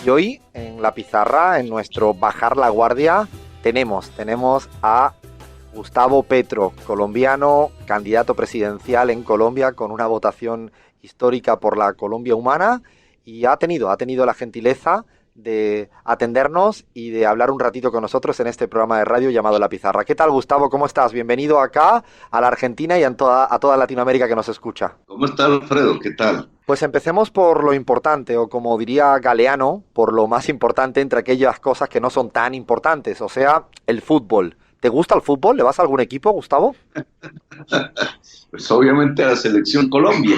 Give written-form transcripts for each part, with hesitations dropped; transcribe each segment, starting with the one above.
Y hoy en la pizarra, en nuestro Bajar la Guardia, tenemos a Gustavo Petro, colombiano, candidato presidencial en Colombia con una votación histórica por la Colombia humana, y ha tenido la gentileza de atendernos y de hablar un ratito con nosotros en este programa de radio llamado La Pizarra. ¿Qué tal, Gustavo? ¿Cómo estás? Bienvenido acá a la Argentina y a toda Latinoamérica que nos escucha. ¿Cómo está Alfredo? ¿Qué tal? Pues empecemos por lo importante, o como diría Galeano, por lo más importante entre aquellas cosas que no son tan importantes, o sea, el fútbol. ¿Te gusta el fútbol? ¿Le vas a algún equipo, Gustavo? Pues obviamente a la selección Colombia.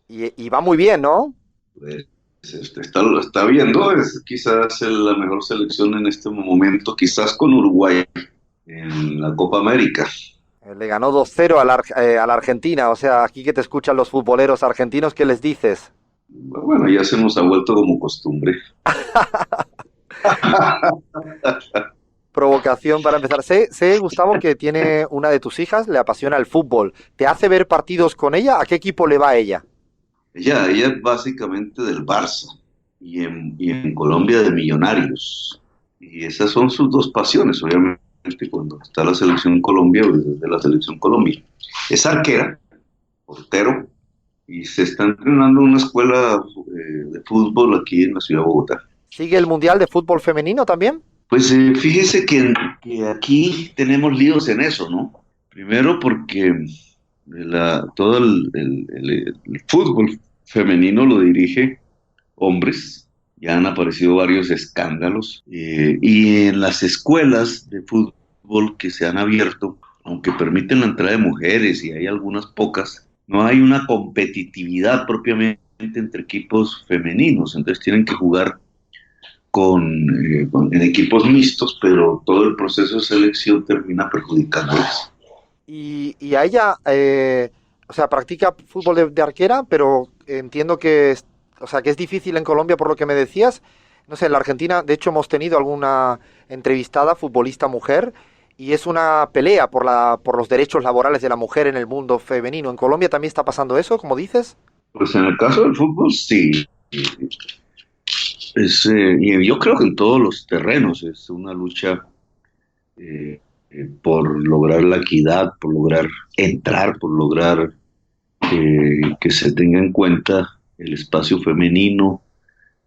Y va muy bien, ¿no? Pues está viendo, es quizás la mejor selección en este momento, quizás con Uruguay en la Copa América. Le ganó 2-0 a la Argentina, o sea, aquí que te escuchan los futboleros argentinos, ¿qué les dices? Bueno, ya se nos ha vuelto como costumbre. Provocación para empezar. Sé, Gustavo, que tiene una de tus hijas, le apasiona el fútbol. ¿Te hace ver partidos con ella? ¿A qué equipo le va ella? Ella es básicamente del Barça y en Colombia de Millonarios. Y esas son sus dos pasiones, obviamente, cuando está la selección Colombia, pues es de la selección Colombia. Es arquera, portero, y se está entrenando en una escuela de fútbol aquí en la ciudad de Bogotá. ¿Sigue el Mundial de Fútbol Femenino también? Pues fíjese que aquí tenemos líos en eso, ¿no? Primero porque todo el fútbol femenino lo dirige hombres, ya han aparecido varios escándalos, y en las escuelas de fútbol que se han abierto, aunque permiten la entrada de mujeres y hay algunas pocas, no hay una competitividad propiamente entre equipos femeninos, entonces tienen que jugar en equipos mixtos, pero todo el proceso de selección termina perjudicándoles. Y a ella, o sea, practica fútbol de arquera, pero entiendo que o sea, que es difícil en Colombia por lo que me decías. No sé, en la Argentina, de hecho, hemos tenido alguna entrevistada futbolista mujer y es una pelea por los derechos laborales de la mujer en el mundo femenino. ¿En Colombia también está pasando eso, como dices? Pues en el caso del fútbol, sí. Y yo creo que en todos los terrenos es una lucha por lograr la equidad, por lograr entrar, por lograr que se tenga en cuenta el espacio femenino.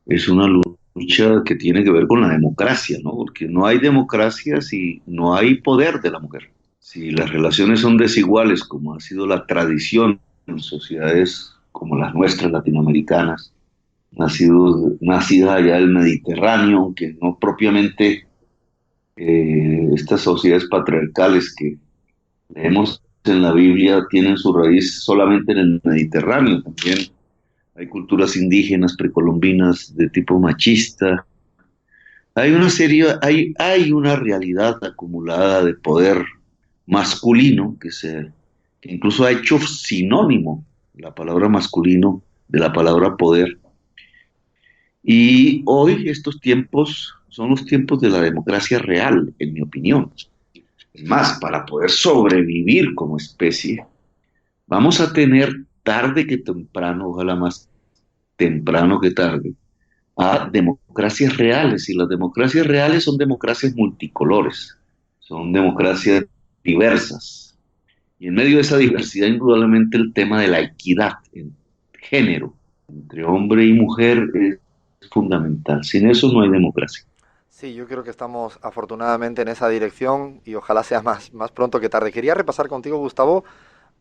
Es una lucha que tiene que ver con la democracia, ¿no? Porque no hay democracia si no hay poder de la mujer. Si las relaciones son desiguales, como ha sido la tradición en sociedades como las nuestras latinoamericanas, nacidas allá del Mediterráneo, aunque no propiamente estas sociedades patriarcales que leemos en la Biblia tienen su raíz solamente en el Mediterráneo. También hay culturas indígenas precolombinas de tipo machista. Hay una realidad acumulada de poder masculino que incluso ha hecho sinónimo la palabra masculino de la palabra poder. Y hoy estos tiempos son los tiempos de la democracia real, en mi opinión. Es más, para poder sobrevivir como especie, vamos a tener tarde que temprano, ojalá más temprano que tarde, a democracias reales. Y las democracias reales son democracias multicolores, son democracias diversas. Y en medio de esa diversidad, indudablemente, el tema de la equidad en género entre hombre y mujer es fundamental. Sin eso no hay democracia. Sí, yo creo que estamos afortunadamente en esa dirección y ojalá sea más pronto que tarde. Quería repasar contigo, Gustavo,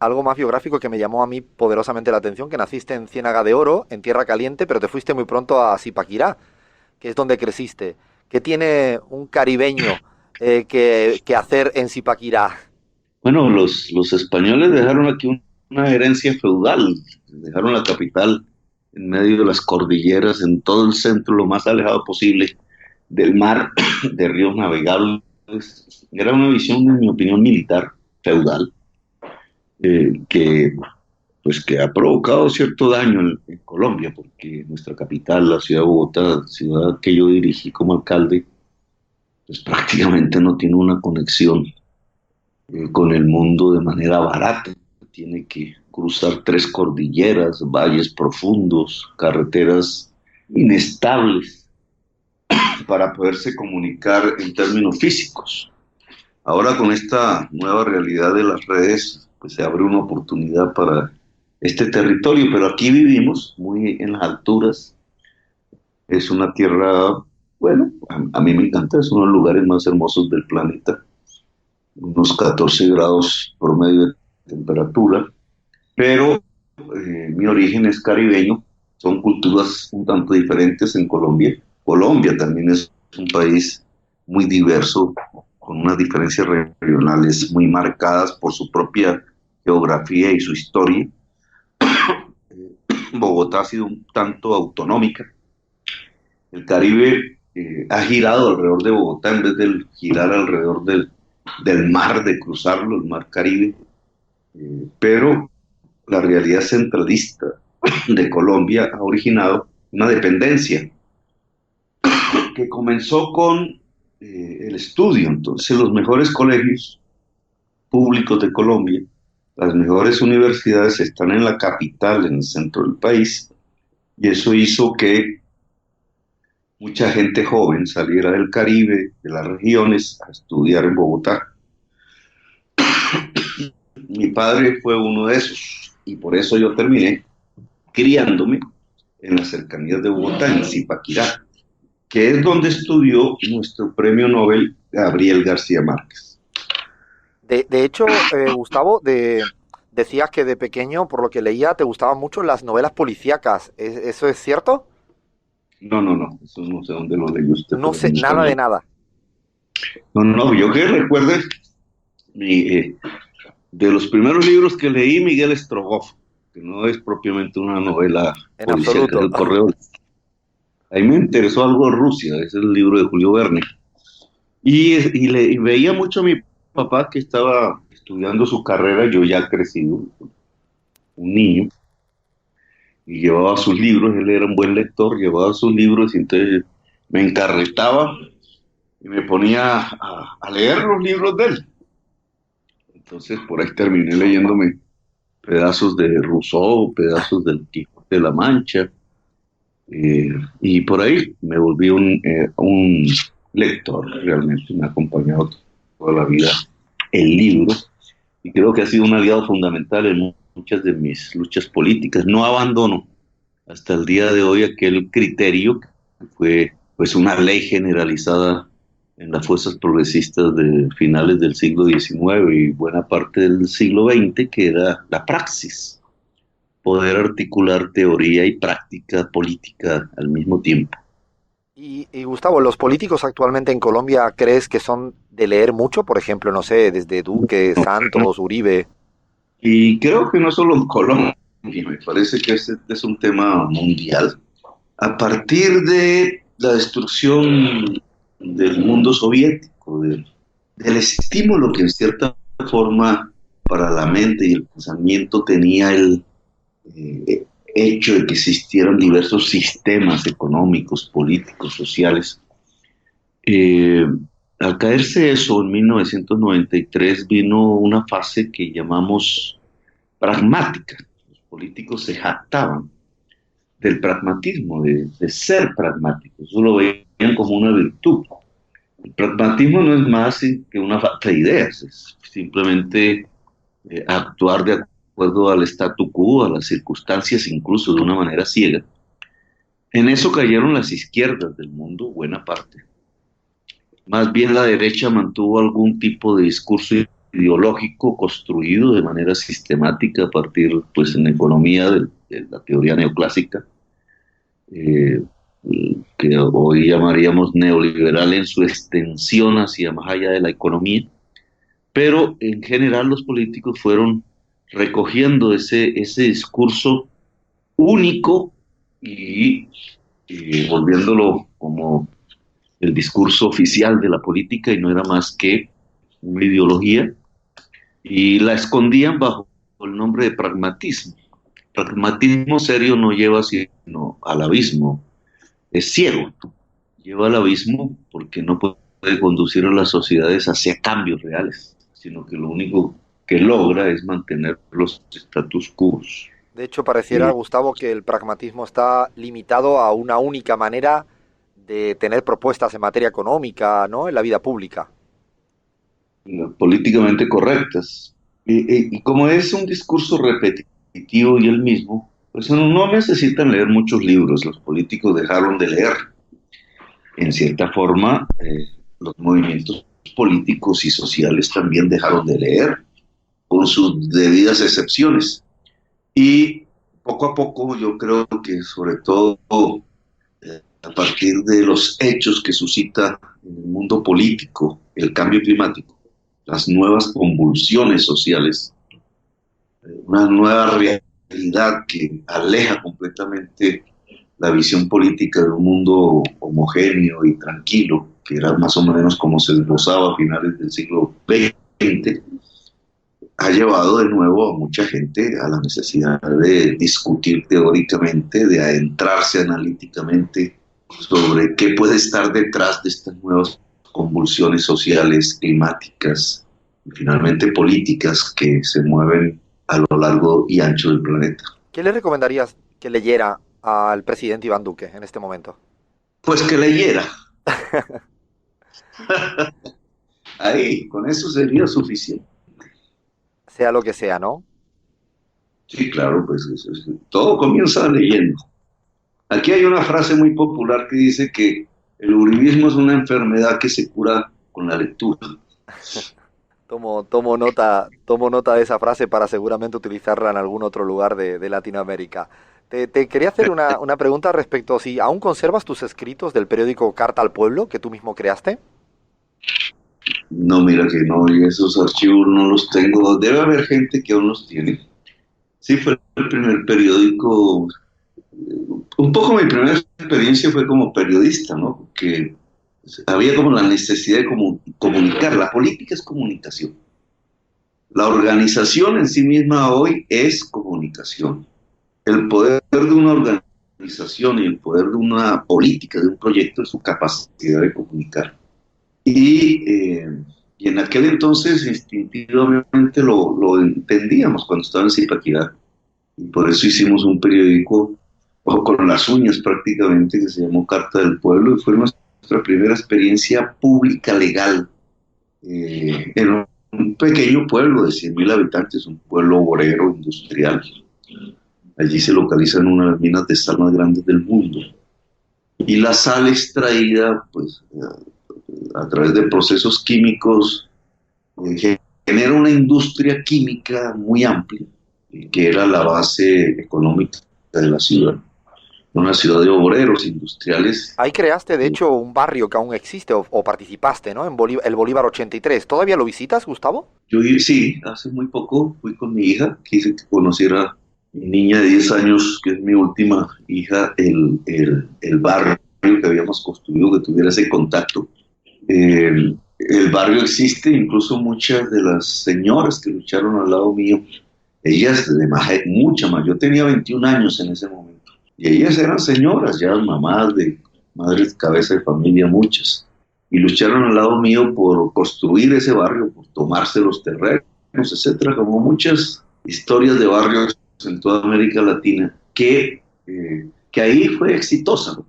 algo más biográfico que me llamó a mí poderosamente la atención, que naciste en Ciénaga de Oro, en Tierra Caliente, pero te fuiste muy pronto a Zipaquirá, que es donde creciste. ¿Qué tiene un caribeño que hacer en Zipaquirá? Bueno, los españoles dejaron aquí una herencia feudal, dejaron la capital en medio de las cordilleras, en todo el centro, lo más alejado posible del mar, de ríos navegables. Era una visión, en mi opinión, militar, feudal, que, pues, que ha provocado cierto daño en Colombia, porque nuestra capital, la ciudad de Bogotá, ciudad que yo dirigí como alcalde, pues prácticamente no tiene una conexión con el mundo de manera barata. Tiene que cruzar tres cordilleras, valles profundos, carreteras inestables. para poderse comunicar en términos físicos. Ahora con esta nueva realidad de las redes, pues se abre una oportunidad para este territorio, pero aquí vivimos muy en las alturas. Es una tierra, bueno, a mí me encanta, es uno de los lugares más hermosos del planeta, unos 14 grados promedio de temperatura, pero mi origen es caribeño, son culturas un tanto diferentes en Colombia. Colombia también es un país muy diverso, con unas diferencias regionales muy marcadas por su propia geografía y su historia. Bogotá ha sido un tanto autonómica. El Caribe ha girado alrededor de Bogotá en vez de girar alrededor del mar, de cruzarlo, el mar Caribe. Pero la realidad centralista de Colombia ha originado una dependencia que comenzó con el estudio. Entonces, los mejores colegios públicos de Colombia, las mejores universidades están en la capital, en el centro del país, y eso hizo que mucha gente joven saliera del Caribe, de las regiones, a estudiar en Bogotá. Mi padre fue uno de esos, y por eso yo terminé criándome en las cercanías de Bogotá, en Zipaquirá, que es donde estudió nuestro premio Nobel Gabriel García Márquez. De hecho, Gustavo, decías que de pequeño, por lo que leía, te gustaban mucho las novelas policíacas. ¿Eso es cierto? No, no, no, eso no sé dónde lo leyó usted, No pero sé nunca nada lo... de nada. No, no, yo que recuerde, mi, de los primeros libros que leí, Miguel Strogoff, que no es propiamente una novela En policíaca, es absoluto. el correo. Ahí me interesó algo de Rusia, ese es el libro de Julio Verne. Y veía mucho a mi papá que estaba estudiando su carrera, yo ya crecido, un niño, y llevaba sus libros, él era un buen lector, llevaba sus libros y entonces me encarretaba y me ponía a leer los libros de él. Entonces por ahí terminé leyéndome pedazos de Rousseau, pedazos del Quijote de la Mancha, eh, y por ahí me volví un lector, realmente me ha acompañado toda la vida el libro y creo que ha sido un aliado fundamental en muchas de mis luchas políticas. No abandono hasta el día de hoy aquel criterio que fue pues una ley generalizada en las fuerzas progresistas de finales del siglo XIX y buena parte del siglo XX, que era la praxis, poder articular teoría y práctica política al mismo tiempo. Y Gustavo, ¿los políticos actualmente en Colombia crees que son de leer mucho? Por ejemplo, no sé, desde Duque, Santos, Uribe. Y creo que no solo en Colombia, me parece que este es un tema mundial. A partir de la destrucción del mundo soviético, del estímulo que en cierta forma para la mente y el pensamiento tenía el hecho de que existieran diversos sistemas económicos, políticos, sociales. Eh, Al caerse eso en 1993 vino una fase que llamamos pragmática. Los políticos se jactaban del pragmatismo, de ser pragmáticos. Eso lo veían como una virtud. El pragmatismo no es más que una falta de ideas, es simplemente actuar de acuerdo al statu quo, a las circunstancias, incluso de una manera ciega. En eso cayeron las izquierdas del mundo, buena parte. Más bien la derecha mantuvo algún tipo de discurso ideológico construido de manera sistemática a partir, pues, en economía de la teoría neoclásica, eh, que hoy llamaríamos neoliberal en su extensión hacia más allá de la economía, pero en general los políticos fueron recogiendo ese discurso único y volviéndolo como el discurso oficial de la política y no era más que una ideología y la escondían bajo el nombre de pragmatismo. Pragmatismo serio no lleva sino al abismo, es ciego, lleva al abismo porque no puede conducir a las sociedades hacia cambios reales, sino que lo único que logra es mantener los status quo. De hecho, pareciera, Eh, Gustavo, que el pragmatismo está limitado a una única manera de tener propuestas en materia económica, ¿no? En la vida pública. Políticamente correctas. Y como es un discurso repetitivo y el mismo, pues no necesitan leer muchos libros. Los políticos dejaron de leer. En cierta forma, los movimientos políticos y sociales también dejaron de leer, con sus debidas excepciones. Y poco a poco yo creo que sobre todo a partir de los hechos que suscita en el mundo político el cambio climático, las nuevas convulsiones sociales, una nueva realidad que aleja completamente la visión política de un mundo homogéneo y tranquilo, que era más o menos como se esbozaba a finales del siglo XX, ha llevado de nuevo a mucha gente a la necesidad de discutir teóricamente, de adentrarse analíticamente sobre qué puede estar detrás de estas nuevas convulsiones sociales, climáticas y finalmente políticas que se mueven a lo largo y ancho del planeta. ¿Qué le recomendarías que leyera al presidente Iván Duque en este momento? Pues que leyera. Ahí, con eso sería suficiente. Sea lo que sea, ¿no? Sí, claro, pues todo comienza leyendo. Aquí hay una frase muy popular que dice que el uribismo es una enfermedad que se cura con la lectura. Tomo nota de esa frase para seguramente utilizarla en algún otro lugar de Latinoamérica. Te quería hacer una pregunta respecto si aún conservas tus escritos del periódico Carta al Pueblo que tú mismo creaste. No, mira que no, y esos archivos no los tengo. Debe haber gente que aún los tiene. Sí, fue el primer periódico. Un poco mi primera experiencia fue como periodista, ¿no? Porque había como la necesidad de comunicar. La política es comunicación. La organización en sí misma hoy es comunicación. El poder de una organización y el poder de una política, de un proyecto, es su capacidad de comunicar. Y en aquel entonces instintivamente lo entendíamos cuando estaba en Zipaquirá. Y por eso hicimos un periódico con las uñas prácticamente que se llamó Carta del Pueblo y fue nuestra primera experiencia pública legal en un pequeño pueblo de 100.000 habitantes, un pueblo obrero industrial. Allí se localizan una de las minas de sal más grandes del mundo. Y la sal extraída, pues, a través de procesos químicos, genera una industria química muy amplia, que era la base económica de la ciudad. Una ciudad de obreros industriales. Ahí creaste, de hecho, un barrio que aún existe o participaste, ¿no? En el Bolívar 83. ¿Todavía lo visitas, Gustavo? Yo sí, hace muy poco fui con mi hija, quise que conociera a mi niña de 10 años, que es mi última hija, el barrio que habíamos construido, que tuviera ese contacto. El barrio existe, incluso muchas de las señoras que lucharon al lado mío, ellas de mucha más, yo tenía 21 años en ese momento, y ellas eran señoras, ya mamás de madres cabeza de familia, muchas, y lucharon al lado mío por construir ese barrio, por tomarse los terrenos, etcétera, como muchas historias de barrios en toda América Latina, que ahí fue exitosa, ¿no?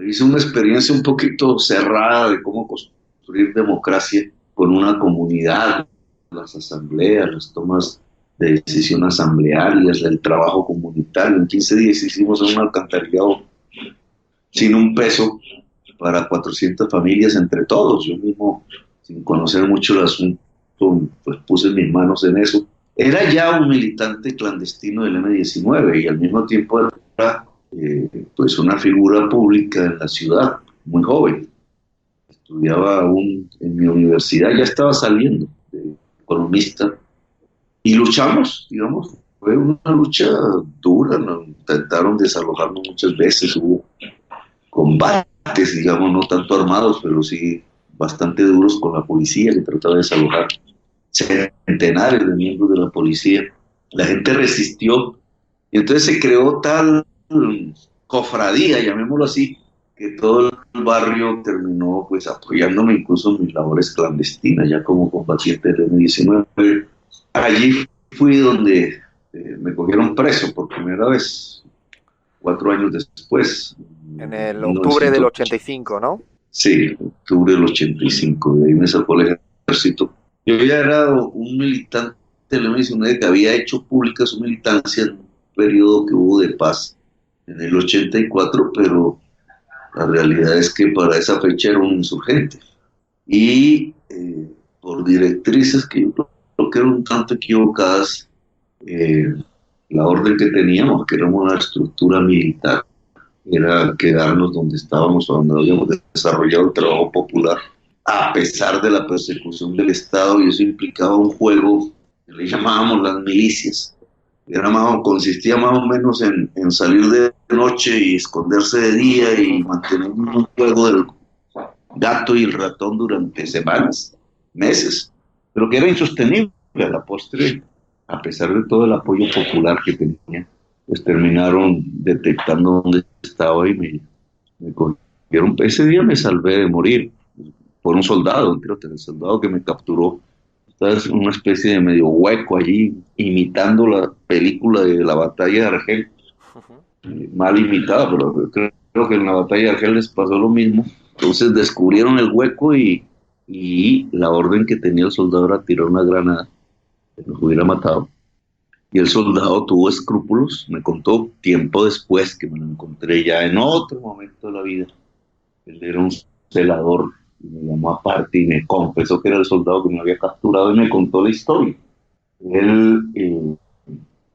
Hice una experiencia un poquito cerrada de cómo construir democracia con una comunidad, las asambleas, las tomas de decisión asamblearias, el trabajo comunitario. En 15 días hicimos un alcantarillado sin un peso para 400 familias entre todos. Yo mismo, sin conocer mucho el asunto, pues puse mis manos en eso. Era ya un militante clandestino del M-19 y al mismo tiempo era pues una figura pública en la ciudad, muy joven. Estudiaba aún en mi universidad, ya estaba saliendo de economista y luchamos, digamos, fue una lucha dura, nos intentaron desalojarnos muchas veces, hubo combates, digamos, no tanto armados, pero sí bastante duros con la policía que trataba de desalojar centenares de miembros de la policía. La gente resistió y entonces se creó tal cofradía, llamémoslo así, que todo el barrio terminó pues apoyándome incluso en mis labores clandestinas, ya como combatiente del M-19. Allí fui donde me cogieron preso por primera vez, 4 años después. En el octubre del 1980. 85, ¿no? Sí, octubre del 85, de ahí me sacó el ejército. Yo ya era un militante, le mencioné que había hecho pública su militancia en un periodo que hubo de paz en el 84, pero la realidad es que para esa fecha era un insurgente. Y por directrices que yo creo que eran un tanto equivocadas, eh, la orden que teníamos, que era una estructura militar, era quedarnos donde estábamos, donde habíamos desarrollado el trabajo popular, a pesar de la persecución del Estado, y eso implicaba un juego que le llamábamos las milicias. Consistía más o menos en salir de noche y esconderse de día y mantener un juego del gato y el ratón durante semanas, meses, pero que era insostenible a la postre, a pesar de todo el apoyo popular que tenía, pues terminaron detectando dónde estaba y me cogieron. Ese día me salvé de morir por un soldado, el soldado que me capturó. Estaba en una especie de medio hueco allí, imitando la película de la batalla de Argel, mal imitada, pero creo que en la batalla de Argel les pasó lo mismo. Entonces descubrieron el hueco y la orden que tenía el soldado era tirar una granada que nos hubiera matado. Y el soldado tuvo escrúpulos, me contó tiempo después que me lo encontré ya en otro momento de la vida. Él era un celador y me llamó aparte y me confesó que era el soldado que me había capturado y me contó la historia. Él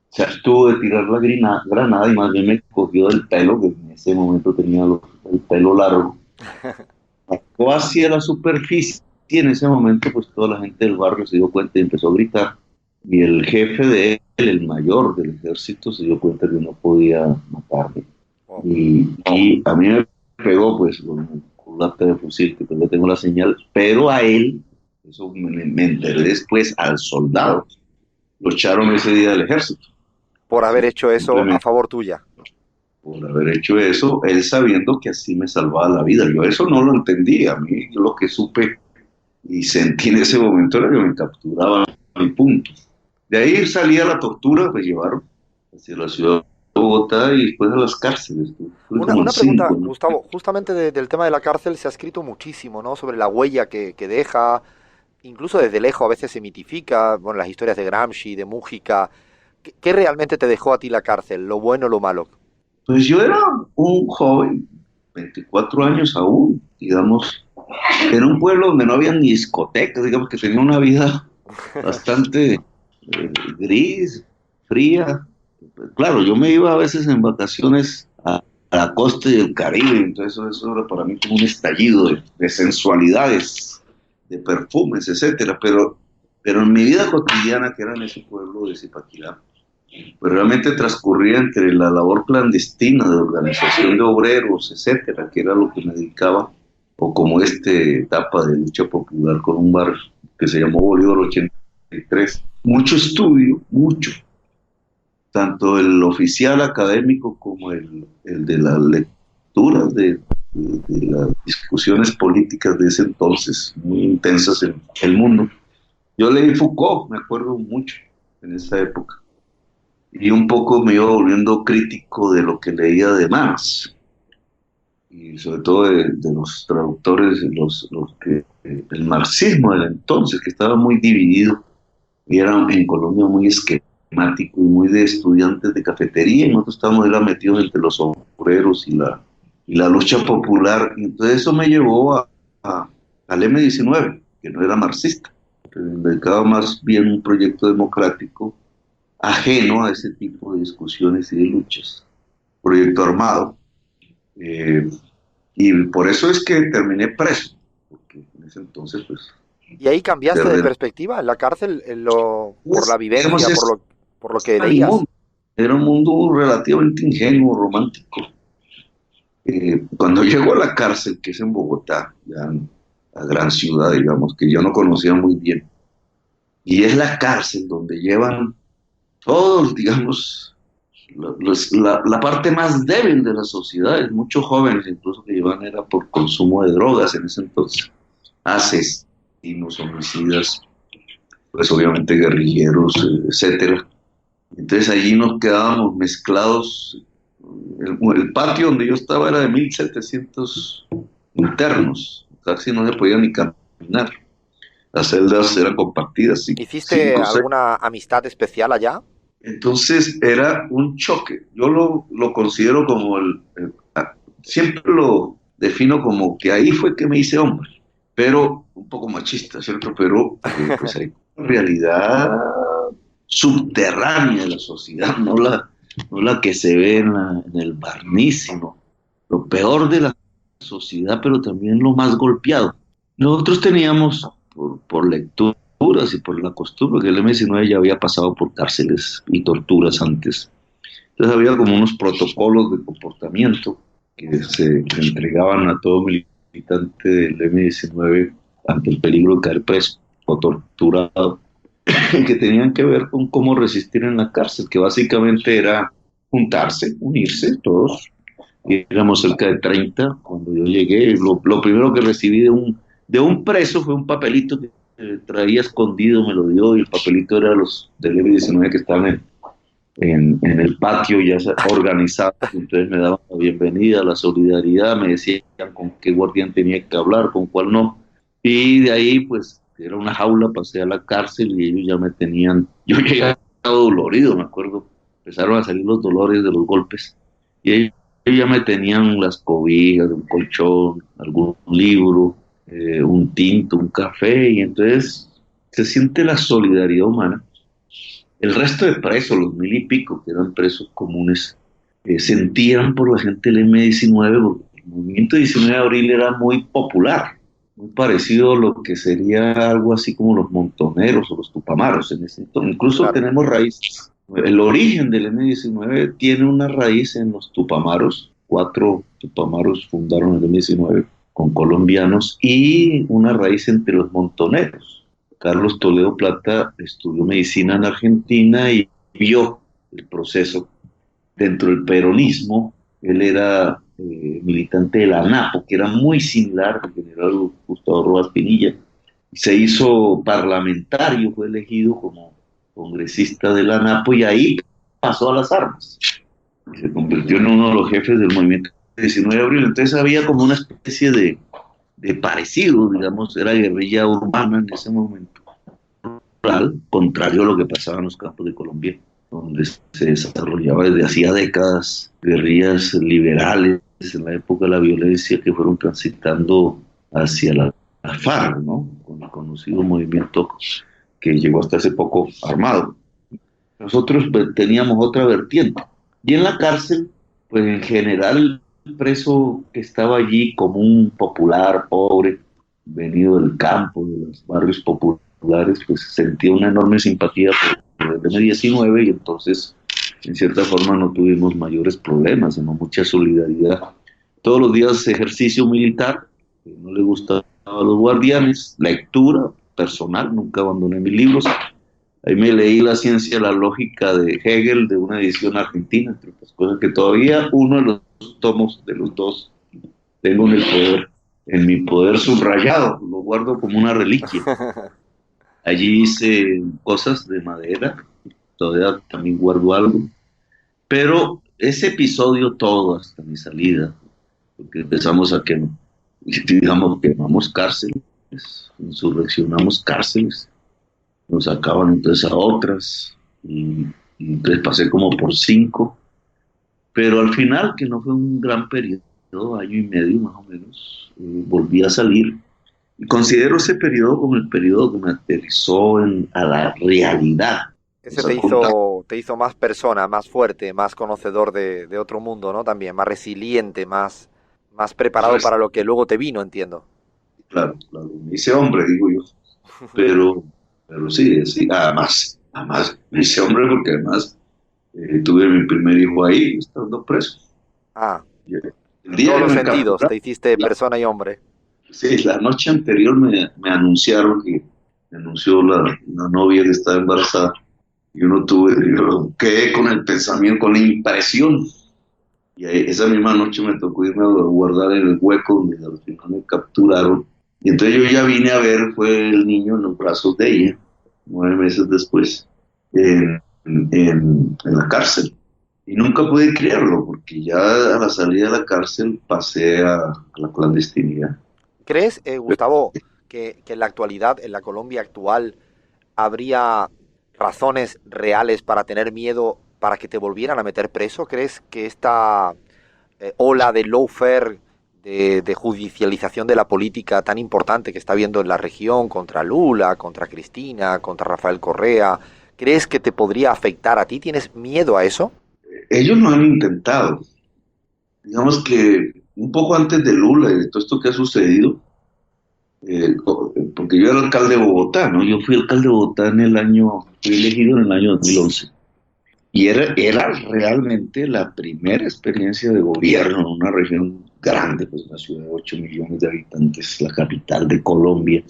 se abstuvo de tirar la granada y más bien me cogió del pelo, que en ese momento tenía el pelo largo, sacó hacia la superficie y en ese momento pues toda la gente del barrio se dio cuenta y empezó a gritar. Y el jefe de él, el mayor del ejército, se dio cuenta que no podía matarme. Oh. Y a mí me pegó pues con un lata de fusil, que todavía tengo la señal, pero a él, eso me enteré después, al soldado, lo echaron ese día del ejército. Por haber hecho eso a Simplemente favor tuya. por haber hecho eso, él sabiendo que así me salvaba la vida. Yo eso no lo entendía. A mí lo que supe y sentí en ese momento era que me capturaban y punto. De ahí salía la tortura, me llevaron hacia la ciudad de Bogotá y después a las cárceles. Fue como en Una pregunta, 5, ¿no? Gustavo, justamente del tema de la cárcel se ha escrito muchísimo, ¿no? Sobre la huella que deja, incluso desde lejos a veces se mitifica, bueno, las historias de Gramsci, de Mújica. ¿Qué realmente te dejó a ti la cárcel? ¿Lo bueno o lo malo? Pues yo era un joven, 24 años aún, digamos, era un pueblo donde no había ni discotecas, digamos que tenía una vida bastante gris, fría. Claro, yo me iba a veces en vacaciones a la costa y el Caribe, entonces eso era para mí como un estallido de sensualidades, de perfumes, etcétera, pero en mi vida cotidiana, que era en ese pueblo de Zipaquirá, pues realmente transcurría entre la labor clandestina de organización de obreros, etcétera, que era lo que me dedicaba, o como esta etapa de lucha popular con un bar que se llamó Bolívar 83. Mucho estudio, mucho, tanto el oficial académico como el de las lecturas de las discusiones políticas de ese entonces, muy intensas en el mundo. Yo leí Foucault, me acuerdo mucho en esa época, y un poco me iba volviendo crítico de lo que leía de Marx, y sobre todo de los traductores, el marxismo del entonces, que estaba muy dividido, y era en Colombia muy esquemático y muy de estudiantes de cafetería, y nosotros estábamos era metidos entre los obreros y la lucha popular, y entonces eso me llevó al M19, que no era marxista, que dedicaba más bien un proyecto democrático ajeno a ese tipo de discusiones y de luchas, proyecto armado, eh, y por eso es que terminé preso, porque en ese entonces pues ¿Y ahí se cambiaste de perspectiva en la cárcel por la pues, digamos, vivencia, por lo que el leías? mundo, era un mundo relativamente ingenuo, romántico. Cuando llego a la cárcel, que es en Bogotá, ya la gran ciudad, digamos, que yo no conocía muy bien, y es la cárcel donde llevan todos, digamos, la parte más débil de la sociedad, muchos jóvenes incluso que llevan era por consumo de drogas en ese entonces, asesinos, homicidas, pues obviamente guerrilleros, etcétera. Entonces allí nos quedábamos mezclados el patio donde yo estaba era de 1.700 internos, casi no se podía ni caminar. Las celdas eran compartidas, ¿Hiciste cinco, seis. alguna amistad especial allá? Entonces era un choque. Yo lo considero como siempre lo defino como que ahí fue que me hice hombre, pero un poco machista, ¿cierto? Pero pues hay una realidad subterránea de la sociedad, no la que se ve en el barniz, sino lo peor de la sociedad, pero también lo más golpeado. Nosotros teníamos, por lecturas y por la costumbre, que el M-19 ya había pasado por cárceles y torturas antes. Entonces había como unos protocolos de comportamiento que se entregaban a todo militante del M-19 ante el peligro de caer preso o torturado, que tenían que ver con cómo resistir en la cárcel, que básicamente era juntarse, unirse todos. Y éramos cerca de 30 cuando yo llegué. Lo primero que recibí de un preso fue un papelito que traía escondido, me lo dio, y el papelito era los del M-19 que estaban en el patio ya organizados. Entonces me daban la bienvenida, la solidaridad, me decían con qué guardián tenía que hablar, con cuál no. Y de ahí, pues, era una jaula, pasé a la cárcel y ellos ya me tenían, yo llegaba dolorido, me acuerdo, empezaron a salir los dolores de los golpes. Y ellos ya me tenían las cobijas, un colchón, algún libro, un tinto, un café, y entonces se siente la solidaridad humana. El resto de presos, los 1.000 y pico que eran presos comunes, sentían por la gente del M-19, porque el movimiento 19 de abril era muy popular, muy parecido a lo que sería algo así como los montoneros o los tupamaros. Incluso Claro. tenemos raíces. El origen del M-19 tiene una raíz en los tupamaros. 4 tupamaros fundaron el M-19 con colombianos, y una raíz entre los montoneros. Carlos Toledo Plata estudió medicina en Argentina y vio el proceso dentro del peronismo. Él era militante de la ANAPO, que era muy similar al general Gustavo Rojas Pinilla. Se hizo parlamentario, fue elegido como congresista de la ANAPO, y ahí pasó a las armas. Y se convirtió en uno de los jefes del movimiento 19 de abril. Entonces había como una especie de parecido, digamos, era guerrilla urbana en ese momento, contrario a lo que pasaba en los campos de Colombia, donde se desarrollaba desde hacía décadas guerrillas liberales en la época de la violencia, que fueron transitando hacia la FARC, ¿no? Con el conocido movimiento que llegó hasta hace poco armado. Nosotros pues, teníamos otra vertiente. Y en la cárcel, pues en general, el preso que estaba allí, común, popular, pobre, venido del campo, de los barrios populares, pues sentía una enorme simpatía por el M-19, y entonces, en cierta forma, no tuvimos mayores problemas, sino mucha solidaridad. Todos los días ejercicio militar, que no le gustaba a los guardianes, lectura personal, nunca abandoné mis libros. Ahí me leí La ciencia, la lógica de Hegel, de una edición argentina, entre otras cosas, que todavía uno de los tomos de los dos tengo en mi poder subrayado, lo guardo como una reliquia. Allí hice cosas de madera, todavía también guardo algo, pero ese episodio todo hasta mi salida, porque empezamos a quemamos cárceles, insurreccionamos cárceles, nos sacaban entonces a otras, y entonces pasé como por 5, pero al final, que no fue un gran periodo, año y medio más o menos, volví a salir, y considero ese periodo como el periodo que me aterrizó a la realidad. Ese te hizo más persona, más fuerte, más conocedor de otro mundo, ¿no? También, más resiliente, más preparado para lo que luego te vino, entiendo. Claro, claro, me hice hombre, digo yo, pero sí, además me hice hombre porque además tuve mi primer hijo ahí, estando preso. Ah, El en día todos que los me sentidos, te capturaron, hiciste persona y hombre. sí, la noche anterior me anunciaron me anunció la novia que estaba embarazada, y yo quedé con el pensamiento, con la impresión, y esa misma noche me tocó irme a guardar en el hueco donde al final me capturaron, y entonces yo ya vine a ver, fue el niño en los brazos de ella, 9 meses después, en la cárcel. Y nunca pude creerlo, porque ya a la salida de la cárcel pasé a la clandestinidad. ¿Crees, Gustavo, que en la actualidad, en la Colombia actual, habría razones reales para tener miedo para que te volvieran a meter preso? ¿Crees que esta ola de lawfare, de judicialización de la política tan importante que está habiendo en la región contra Lula, contra Cristina, contra Rafael Correa, crees que te podría afectar a ti? ¿Tienes miedo a eso? Ellos lo han intentado. Digamos que un poco antes de Lula y de todo esto que ha sucedido, porque yo era alcalde de Bogotá, ¿no? Yo fui alcalde de Bogotá fui elegido en el año 2011. Y era realmente la primera experiencia de gobierno en una región grande, pues una ciudad de 8 millones de habitantes, la capital de Colombia,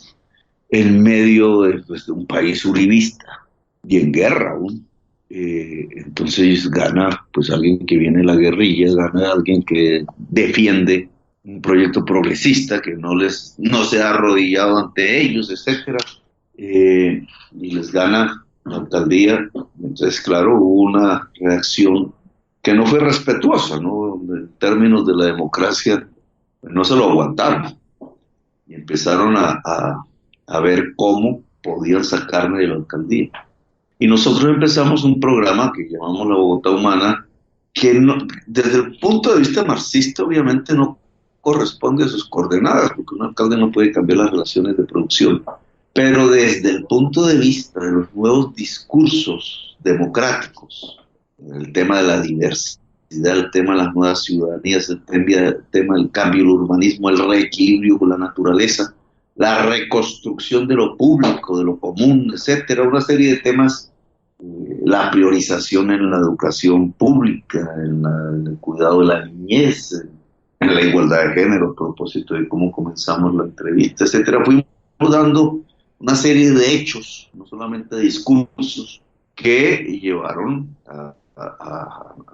en medio de, pues, de un país uribista y en guerra aún. Entonces gana pues alguien que viene de la guerrilla, gana alguien que defiende un proyecto progresista, que no se ha arrodillado ante ellos, etcétera, y les gana la alcaldía. Entonces, claro, hubo una reacción que no fue respetuosa, ¿no? En términos de la democracia, pues, no se lo aguantaron y empezaron a ver cómo podían sacarme de la alcaldía. Y nosotros empezamos un programa que llamamos la Bogotá Humana, que desde el punto de vista marxista obviamente no corresponde a sus coordenadas, porque un alcalde no puede cambiar las relaciones de producción, pero desde el punto de vista de los nuevos discursos democráticos, el tema de la diversidad, el tema de las nuevas ciudadanías, el tema del cambio, el urbanismo, el reequilibrio con la naturaleza, la reconstrucción de lo público, de lo común, etcétera, una serie de temas, la priorización en la educación pública, en el cuidado de la niñez, en la igualdad de género, a propósito de cómo comenzamos la entrevista, etcétera. Fuimos dando una serie de hechos, no solamente de discursos, que llevaron a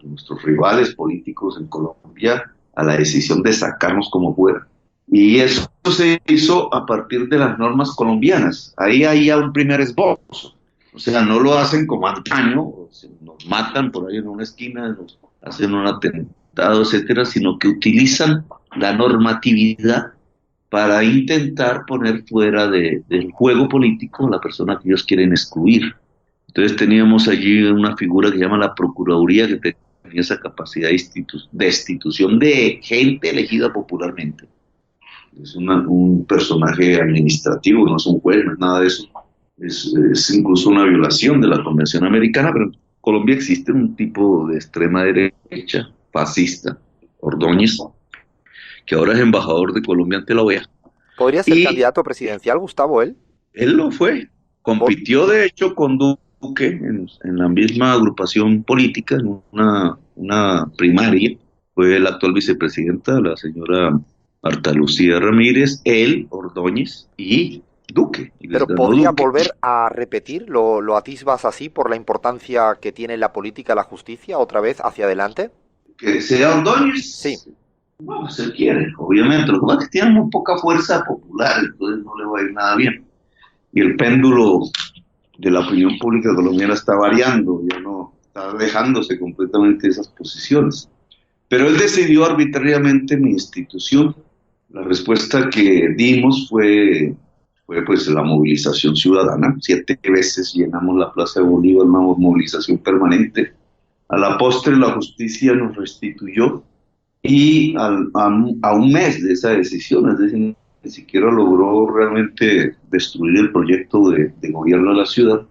nuestros rivales políticos en Colombia a la decisión de sacarnos como fuera. Y eso se hizo a partir de las normas colombianas. Ahí hay ya un primer esbozo. O sea, no lo hacen como antaño, nos matan por ahí en una esquina, nos hacen un atentado, etcétera, sino que utilizan la normatividad para intentar poner fuera del juego político a la persona que ellos quieren excluir. Entonces teníamos allí una figura que se llama la Procuraduría, que tenía esa capacidad de destitución de gente elegida popularmente. Es un personaje administrativo, no es un juez, no es nada de eso. Es incluso una violación de la Convención Americana, pero en Colombia existe un tipo de extrema derecha, fascista, Ordóñez, que ahora es embajador de Colombia ante la OEA. ¿Podría ser Y candidato presidencial, Gustavo, él? él lo fue, Por- compitió de hecho con Duque en la misma agrupación política, en una primaria. Fue la actual vicepresidenta, la señora Marta Lucía Ramírez, él, Ordóñez y Duque. Y les Pero ganó podría Duque. volver a repetir, lo atisbas así por la importancia que tiene la política, la justicia, otra vez hacia adelante. Que sea Sí, Ordóñez, no, se quiere, obviamente. Lo que pasa es que tiene muy poca fuerza popular, entonces no le va a ir nada bien. Y el péndulo de la opinión pública colombiana está variando, ya no está alejándose completamente de esas posiciones. Pero él decidió arbitrariamente mi institución. La respuesta que dimos fue pues la movilización ciudadana. 7 veces llenamos la Plaza de Bolívar, una movilización permanente. A la postre la justicia nos restituyó y a un mes de esa decisión, es decir, ni siquiera logró realmente destruir el proyecto de gobierno de la ciudad.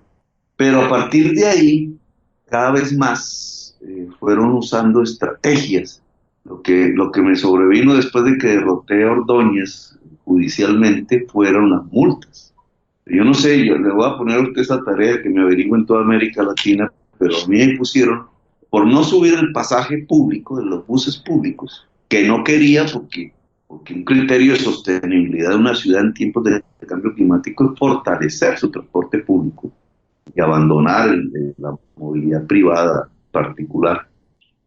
Pero a partir de ahí, cada vez más fueron usando estrategias. Lo que me sobrevino después de que derroté a Ordóñez judicialmente fueron las multas. Yo no sé, yo le voy a poner a usted esa tarea que me averigüe en toda América Latina, pero a mí me pusieron por no subir el pasaje público de los buses públicos, que no quería porque un criterio de sostenibilidad de una ciudad en tiempos de cambio climático es fortalecer su transporte público y abandonar la movilidad privada particular.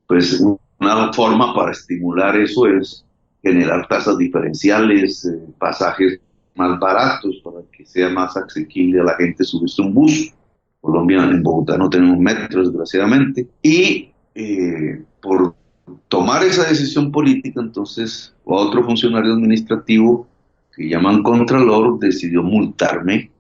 Pues una forma para estimular eso es generar tasas diferenciales, pasajes más baratos para que sea más asequible a la gente subirse a un bus. Colombia, en Bogotá no tenemos metro, desgraciadamente. Y por tomar esa decisión política, entonces otro funcionario administrativo que llaman Contralor decidió multarme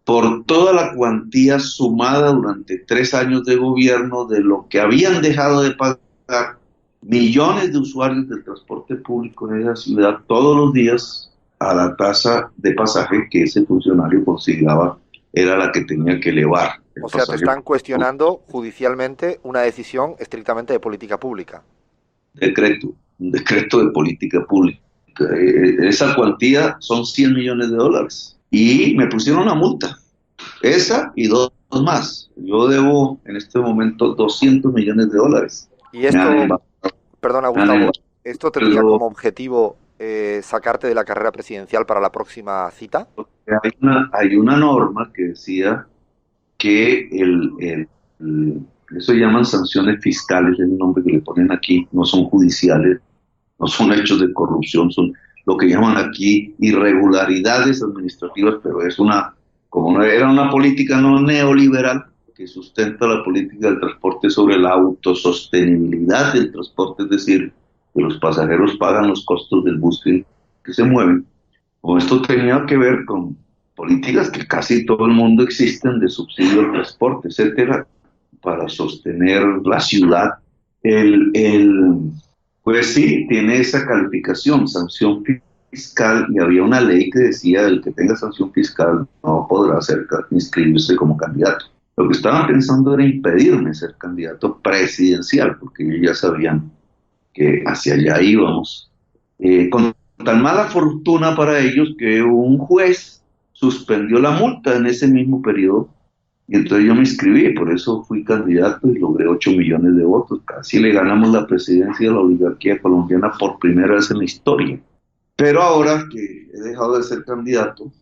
por toda la cuantía sumada durante 3 años de gobierno de lo que habían dejado de pagar millones de usuarios del transporte público en esa ciudad todos los días a la tasa de pasaje que ese funcionario consideraba era la que tenía que elevar el O sea, te pasaje. están cuestionando judicialmente una decisión estrictamente de política pública. Un decreto de política pública. Esa cuantía son 100 millones de dólares. Y me pusieron una multa, esa y dos más. Yo debo en este momento 200 millones de dólares. Y Me han esto, embargado, perdona me han Gustavo, ¿esto tendría embargado. como objetivo sacarte de la carrera presidencial para la próxima cita? Hay una norma que decía que eso llaman sanciones fiscales, es el nombre que le ponen aquí, no son judiciales, no son hechos de corrupción, son lo que llaman aquí irregularidades administrativas, pero como no era una política no neoliberal que sustenta la política del transporte sobre la autosostenibilidad del transporte, es decir, que los pasajeros pagan los costos del bus que se mueven. O esto tenía que ver con políticas que casi todo el mundo existen de subsidio al transporte, etcétera, para sostener la ciudad. El, el, pues sí, tiene esa calificación, sanción fiscal, y había una ley que decía el que tenga sanción fiscal no podrá inscribirse como candidato. Lo que estaban pensando era impedirme ser candidato presidencial, porque ellos ya sabían que hacia allá íbamos. Con tan mala fortuna para ellos que un juez suspendió la multa en ese mismo periodo y entonces yo me inscribí, por eso fui candidato y logré 8 millones de votos. Casi le ganamos la presidencia de la oligarquía colombiana por primera vez en la historia. Pero ahora que he dejado de ser candidato,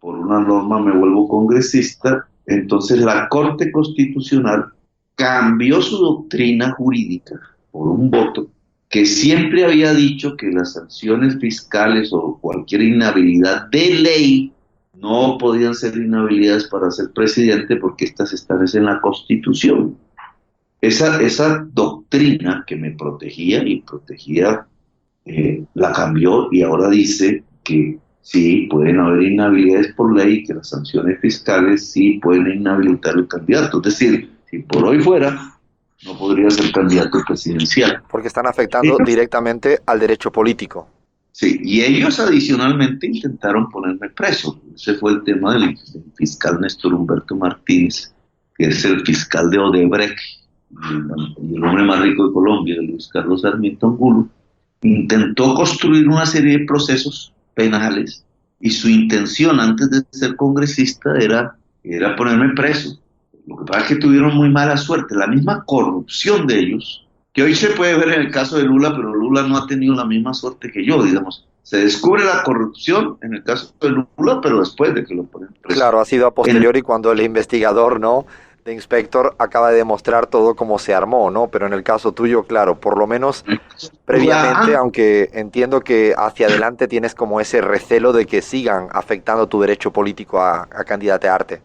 por una norma me vuelvo congresista, entonces la Corte Constitucional cambió su doctrina jurídica por un voto que siempre había dicho que las sanciones fiscales o cualquier inhabilidad de ley no podían ser inhabilidades para ser presidente porque estas están en la Constitución. Esa doctrina que me protegía y protegía la cambió y ahora dice que sí, pueden haber inhabilidades por ley y que las sanciones fiscales sí pueden inhabilitar al candidato. Es decir, si por hoy fuera, no podría ser candidato presidencial. Porque están afectando Ellos, directamente al derecho político. sí, y ellos adicionalmente intentaron ponerme preso. Ese fue el tema del fiscal Néstor Humberto Martínez, que es el fiscal de Odebrecht y el hombre más rico de Colombia, Luis Carlos Sarmiento Angulo. Intentó construir una serie de procesos penales y su intención antes de ser congresista era ponerme preso. Lo que pasa es que tuvieron muy mala suerte, la misma corrupción de ellos, que hoy se puede ver en el caso de Lula, pero Lula no ha tenido la misma suerte que yo, digamos. Se descubre la corrupción en el caso de Lula, pero después de que lo ponen preso. Claro, ha sido a En, posteriori cuando el investigador, ¿no?, de Inspector acaba de demostrar todo cómo se armó, ¿no? Pero en el caso tuyo, claro, por lo menos previamente, aunque entiendo que hacia adelante tienes como ese recelo de que sigan afectando tu derecho político a candidatearte.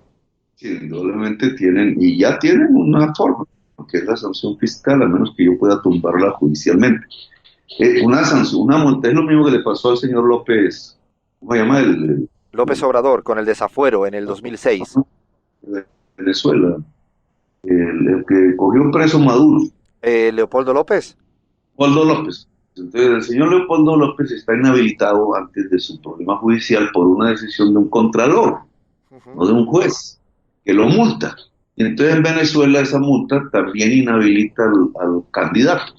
sí, indudablemente tienen, y ya tienen una forma, que es la sanción fiscal, a menos que yo pueda tumbarla judicialmente. Una sanción, una multa, es lo mismo que le pasó al señor López, ¿cómo se llama? López Obrador, con el desafuero en el 2006. De Venezuela, el que cogió preso Maduro, Leopoldo López. Leopoldo López. Entonces, el señor Leopoldo López está inhabilitado antes de su problema judicial por una decisión de un contralor, no de un juez, que lo multa. Y entonces en Venezuela esa multa también inhabilita al candidato.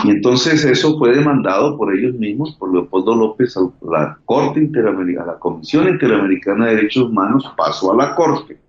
Y entonces eso fue demandado por ellos mismos, por Leopoldo López, a la Corte Interamericana, a la Comisión Interamericana de Derechos Humanos, pasó a la Corte.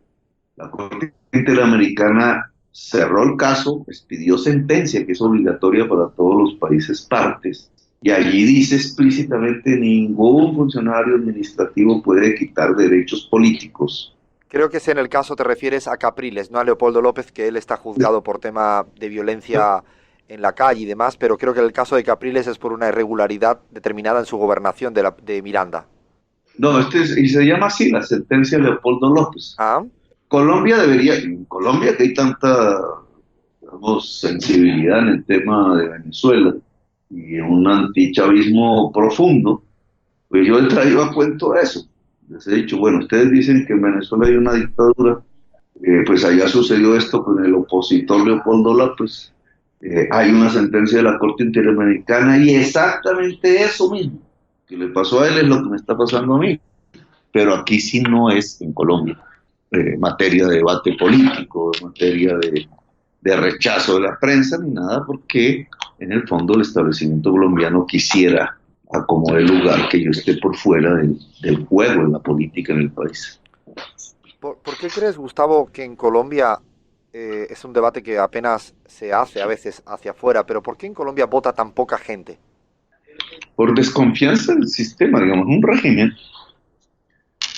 La Corte Interamericana cerró el caso, expidió sentencia, que es obligatoria para todos los países partes, y allí dice explícitamente ningún funcionario administrativo puede quitar derechos políticos. Creo que si en el caso te refieres a Capriles, no a Leopoldo López, que él está juzgado por tema de violencia en la calle y demás, pero creo que el caso de Capriles es por una irregularidad determinada en su gobernación de Miranda. No, y se llama así la sentencia de Leopoldo López. ¿Ah? En Colombia que hay tanta digamos, sensibilidad en el tema de Venezuela y un antichavismo profundo, pues yo he traído a cuento eso. Les he dicho, bueno, ustedes dicen que en Venezuela hay una dictadura, pues allá sucedió esto con el opositor Leopoldo López, hay una sentencia de la Corte Interamericana y exactamente eso mismo que le pasó a él es lo que me está pasando a mí. Pero aquí sí no es en Colombia materia de debate político, materia de rechazo de la prensa ni nada, porque en el fondo el establecimiento colombiano quisiera acomodar el lugar que yo esté por fuera del juego en la política en el país. ¿Por qué crees, Gustavo, que en Colombia es un debate que apenas se hace a veces hacia afuera, pero ¿por qué en Colombia vota tan poca gente? Por desconfianza del sistema, digamos, un régimen.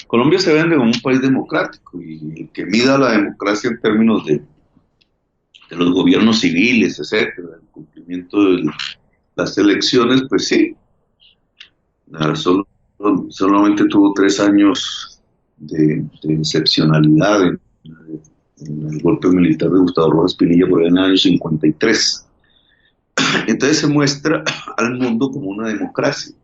Colombia se vende como un país democrático y el que mida la democracia en términos de los gobiernos civiles, etcétera, el cumplimiento de las elecciones, pues sí, solamente tuvo 3 años de excepcionalidad en el golpe militar de Gustavo Rojas Pinilla por ahí en el año 53. Entonces se muestra al mundo como una democracia,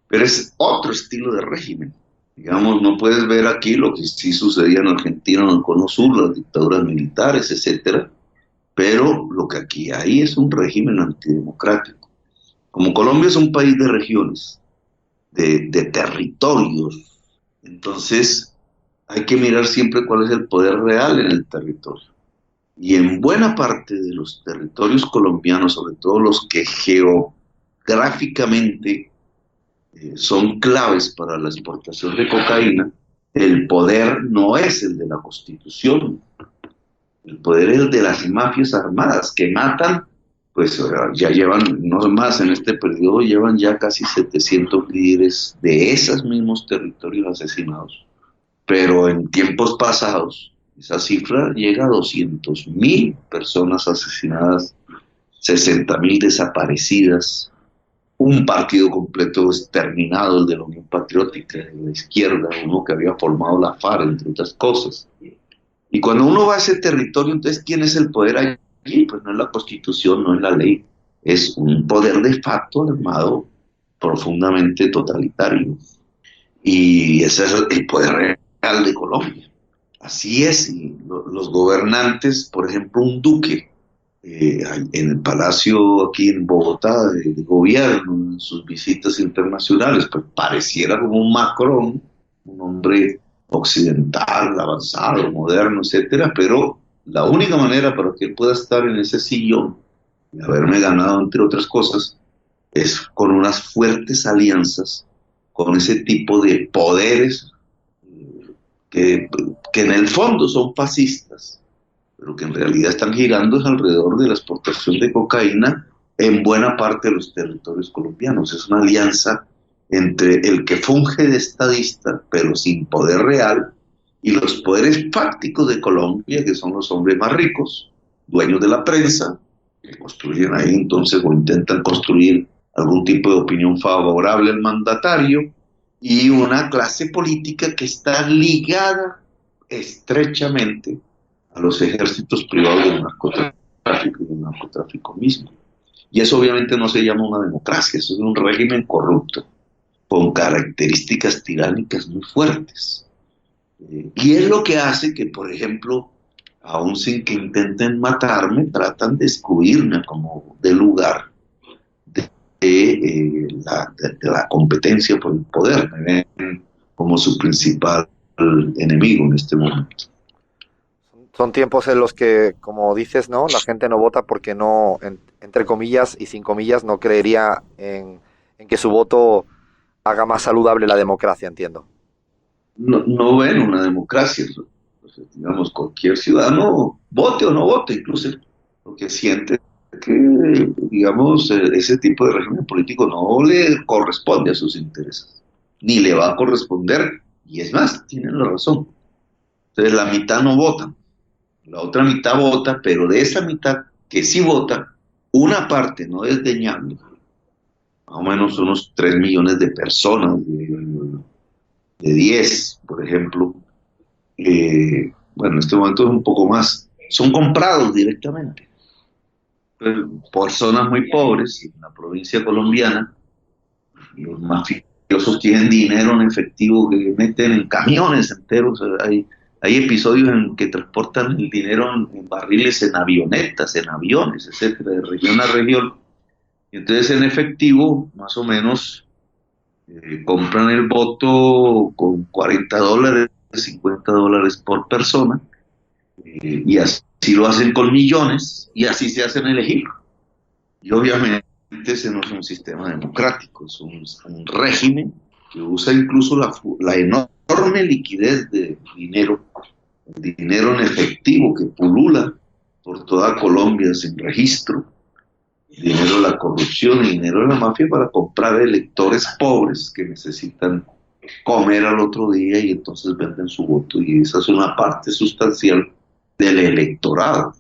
pero es otro estilo de régimen. Digamos, no puedes ver aquí lo que sí sucedía en Argentina, en el Cono Sur, las dictaduras militares, etcétera, pero lo que aquí hay es un régimen antidemocrático. Como Colombia es un país de regiones, de territorios, entonces hay que mirar siempre cuál es el poder real en el territorio. Y en buena parte de los territorios colombianos, sobre todo los que geográficamente son claves para la exportación de cocaína, el poder no es el de la Constitución, el poder es el de las mafias armadas que matan, pues ya llevan, no más en este periodo, llevan ya casi 700 líderes de esos mismos territorios asesinados. Pero en tiempos pasados, esa cifra llega a 200.000 personas asesinadas, 60.000 desaparecidas, un partido completo exterminado, el de la Unión Patriótica, de la izquierda, uno que había formado la FARC, entre otras cosas. Y cuando uno va a ese territorio, entonces, ¿quién es el poder allí? Pues no es la Constitución, no es la ley, es un poder de facto armado profundamente totalitario. Y ese es el poder real de Colombia. Así es, y los gobernantes, por ejemplo, un duque, en el palacio aquí en Bogotá de gobierno, en sus visitas internacionales, pues pareciera como un Macron, un hombre occidental, avanzado, moderno, etcétera, pero la única manera para que él pueda estar en ese sillón y haberme ganado, entre otras cosas, es con unas fuertes alianzas con ese tipo de poderes que, que en el fondo son fascistas, pero que en realidad están girando alrededor de la exportación de cocaína en buena parte de los territorios colombianos. Es una alianza entre el que funge de estadista, pero sin poder real, y los poderes fácticos de Colombia, que son los hombres más ricos, dueños de la prensa, que construyen ahí entonces o intentan construir algún tipo de opinión favorable al mandatario, y una clase política que está ligada estrechamente a los ejércitos privados del narcotráfico y del narcotráfico mismo. Y eso obviamente no se llama una democracia, eso es un régimen corrupto, con características tiránicas muy fuertes. Y es lo que hace que, por ejemplo, aun sin que intenten matarme, tratan de excluirme como de lugar de la competencia por el poder. Me ven como su principal enemigo en este momento. Son tiempos en los que, como dices, ¿no? La gente no vota porque no, entre comillas y sin comillas, no creería en que su voto haga más saludable la democracia, entiendo. No ven una democracia. Entonces, digamos, cualquier ciudadano, vote o no vote, incluso, porque siente que, digamos, ese tipo de régimen político no le corresponde a sus intereses, ni le va a corresponder, y es más, tienen la razón. Entonces, la mitad no vota, la otra mitad vota, pero de esa mitad que sí vota, una parte no desdeñable, más o menos unos 3 millones de personas, de 10, por ejemplo, bueno, en este momento es un poco más, son comprados directamente. por zonas muy pobres, en la provincia colombiana, los mafiosos tienen dinero en efectivo que meten en camiones enteros. Hay episodios en que transportan el dinero en barriles, en avionetas, en aviones, etcétera, de región a región. Y entonces en efectivo, más o menos, compran el voto con $40, $50 por persona, y así lo hacen con millones, y así se hacen elegir. Y obviamente ese no es un sistema democrático, es un régimen que usa incluso la enorme liquidez de dinero en efectivo que pulula por toda Colombia sin registro, dinero de la corrupción y dinero de la mafia para comprar electores pobres que necesitan comer al otro día y entonces venden su voto, y esa es una parte sustancial del electorado.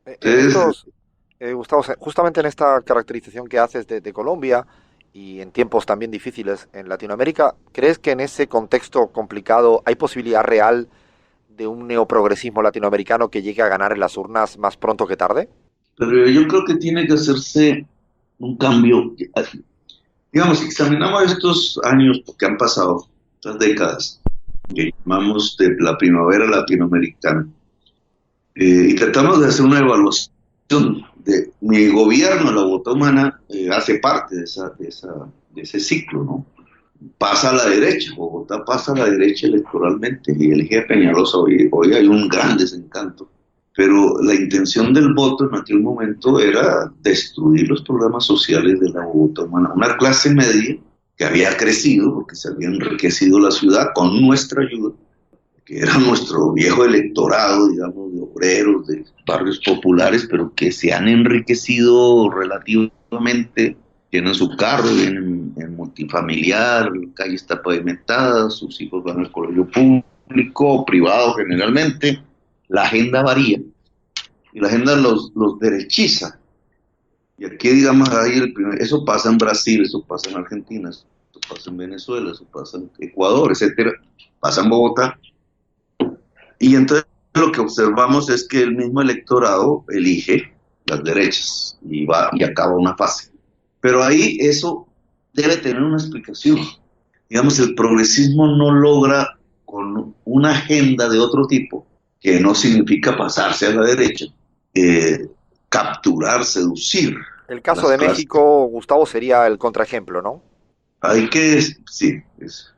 En Entonces, estos, Gustavo, justamente en esta caracterización que haces de Colombia y en tiempos también difíciles en Latinoamérica, ¿crees que en ese contexto complicado hay posibilidad real de un neoprogresismo latinoamericano que llegue a ganar en las urnas más pronto que tarde? pero yo creo que tiene que hacerse un cambio. Digamos, si examinamos estos años que han pasado, estas décadas, que llamamos de la primavera latinoamericana, y tratamos de hacer una evaluación de mi gobierno, la Bogotá Humana, hace parte de ese ciclo, ¿no? Pasa a la derecha, Bogotá pasa a la derecha electoralmente y elige a Peñalosa. Hoy hay un gran desencanto, pero la intención del voto en aquel momento era destruir los programas sociales de la Bogotá Humana, una clase media que había crecido porque se había enriquecido la ciudad con nuestra ayuda, que era nuestro viejo electorado, digamos, de obreros, de barrios populares, pero que se han enriquecido relativamente, tienen su carro, vienen en multifamiliar, la calle está pavimentada, sus hijos van al colegio público, privado generalmente, la agenda varía, y la agenda los derechiza. Y aquí, digamos, eso pasa en Brasil, eso pasa en Argentina, eso pasa en Venezuela, eso pasa en Ecuador, etcétera, pasa en Bogotá. Y entonces lo que observamos es que el mismo electorado elige las derechas y acaba una fase. Pero ahí eso debe tener una explicación. Digamos, el progresismo no logra con una agenda de otro tipo, que no significa pasarse a la derecha, eh, capturar, seducir El a caso las de clases. México, Gustavo, sería el contraejemplo, ¿no? Sí, es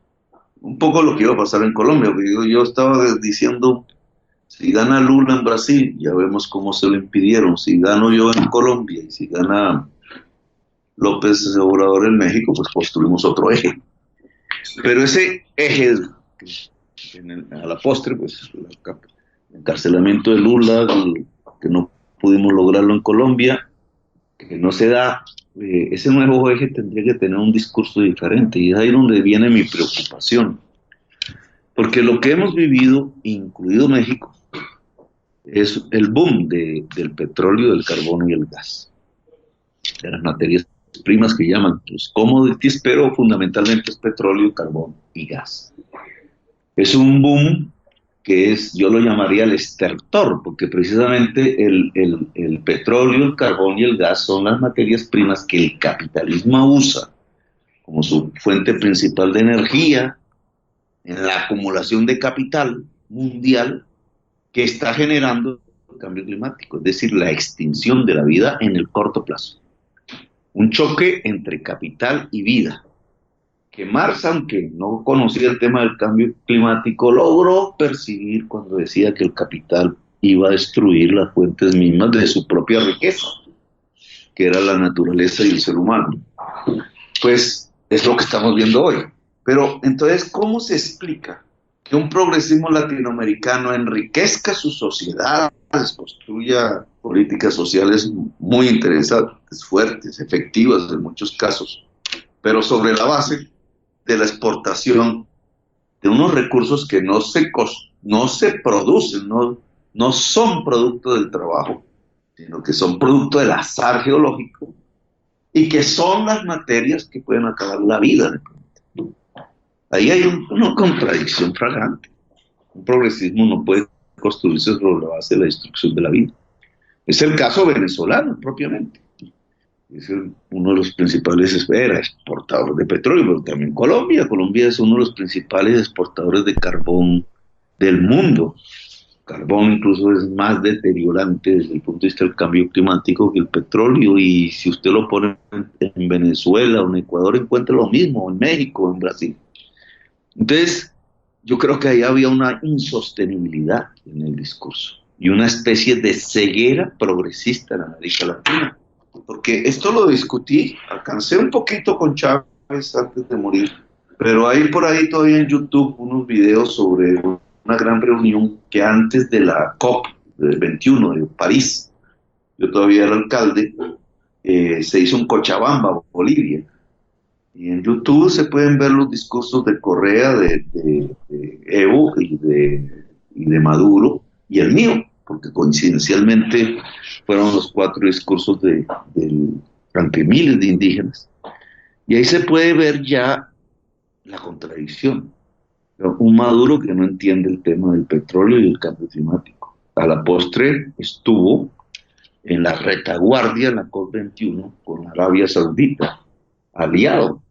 un poco lo que iba a pasar en Colombia, porque yo estaba diciendo, si gana Lula en Brasil, ya vemos cómo se lo impidieron. Si gano yo en Colombia y si gana López Obrador en México, pues construimos otro eje. Pero ese eje, a la postre, pues el encarcelamiento de Lula, que no pudimos lograrlo en Colombia, que no se da, ese nuevo eje tendría que tener un discurso diferente, y es ahí donde viene mi preocupación. Porque lo que hemos vivido, incluido México, es el boom del petróleo, del carbón y el gas, de las materias primas que llaman los commodities, pero fundamentalmente es petróleo, carbón y gas. Es un boom que yo lo llamaría el estertor, porque precisamente el petróleo, el carbón y el gas son las materias primas que el capitalismo usa como su fuente principal de energía en la acumulación de capital mundial que está generando el cambio climático, es decir, la extinción de la vida en el corto plazo. Un choque entre capital y vida, que Marx, aunque no conocía el tema del cambio climático, logró percibir cuando decía que el capital iba a destruir las fuentes mismas de su propia riqueza, que era la naturaleza y el ser humano. Pues es lo que estamos viendo hoy. Pero entonces, ¿cómo se explica que un progresismo latinoamericano enriquezca su sociedad, construya políticas sociales muy interesantes, fuertes, efectivas en muchos casos, pero sobre la base de la exportación de unos recursos que no se producen, no son producto del trabajo, sino que son producto del azar geológico y que son las materias que pueden acabar la vida? Ahí hay una contradicción flagrante. Un progresismo no puede construirse sobre la base de la destrucción de la vida. Es el caso venezolano propiamente. Es uno de los principales, era exportadores de petróleo, pero también Colombia. Colombia es uno de los principales exportadores de carbón del mundo. Carbón incluso es más deteriorante desde el punto de vista del cambio climático que el petróleo, y si usted lo pone en Venezuela o en Ecuador encuentra lo mismo, en México, en Brasil. Entonces, yo creo que ahí había una insostenibilidad en el discurso y una especie de ceguera progresista en América Latina. Porque esto lo discutí, alcancé un poquito con Chávez antes de morir, pero hay por ahí todavía en YouTube unos videos sobre una gran reunión que antes de la COP del 21 de París, yo todavía era alcalde, se hizo en Cochabamba, Bolivia. Y en YouTube se pueden ver los discursos de Correa, de Evo y de Maduro, y el mío, porque coincidencialmente fueron los 4 discursos ante miles de indígenas. Y ahí se puede ver ya la contradicción. Un Maduro que no entiende el tema del petróleo y el cambio climático. A la postre estuvo en la retaguardia en la COP21 con Arabia Saudita, aliado.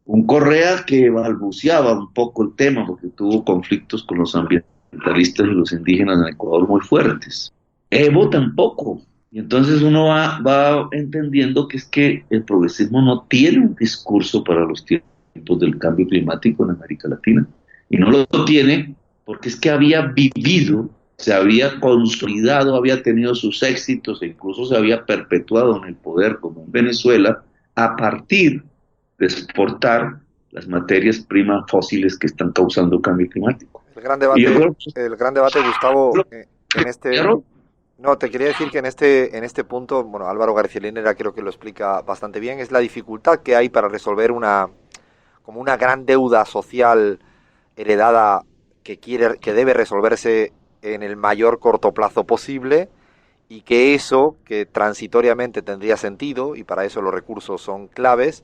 Un Correa que balbuceaba un poco el tema porque tuvo conflictos con los ambientalistas y los indígenas en Ecuador muy fuertes. Evo tampoco. Y entonces uno va entendiendo que es que el progresismo no tiene un discurso para los tiempos del cambio climático en América Latina. Y no lo tiene porque es que había vivido, se había consolidado, había tenido sus éxitos e incluso se había perpetuado en el poder, como en Venezuela, a partir de exportar las materias primas fósiles que están causando cambio climático. El gran debate, Gustavo, en este... No, te quería decir que en este punto, bueno, Álvaro García Linera creo que lo explica bastante bien, es la dificultad que hay para resolver como una gran deuda social heredada que debe resolverse en el mayor corto plazo posible, y que eso, que transitoriamente tendría sentido, y para eso los recursos son claves,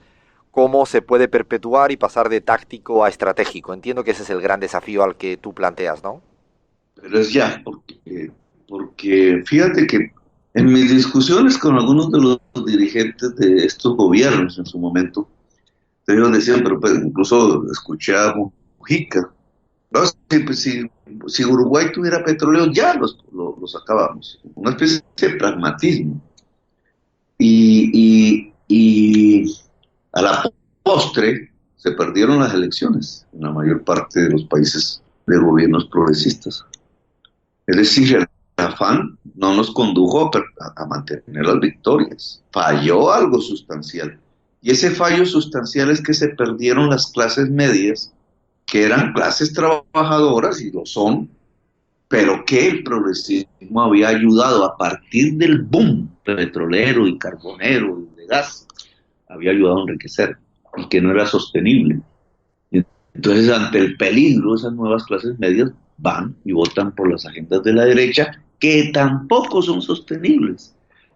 cómo se puede perpetuar y pasar de táctico a estratégico. Entiendo que ese es el gran desafío al que tú planteas, ¿no? Pero es ya, porque fíjate que en mis discusiones con algunos de los dirigentes de estos gobiernos en su momento, ellos decían, pero pues, incluso escuché a Mujica, no, si Uruguay tuviera petróleo ya los acabamos. Una especie de pragmatismo. Y a la postre se perdieron las elecciones en la mayor parte de los países de gobiernos progresistas. Es decir, el afán no nos condujo a mantener las victorias. Falló algo sustancial. Y ese fallo sustancial es que se perdieron las clases medias, que eran clases trabajadoras, y lo son, pero que el progresismo había ayudado a partir del boom petrolero y carbonero y de gas, había ayudado a enriquecer, y que no era sostenible. Entonces, ante el peligro, esas nuevas clases medias van y votan por las agendas de la derecha, que tampoco son sostenibles.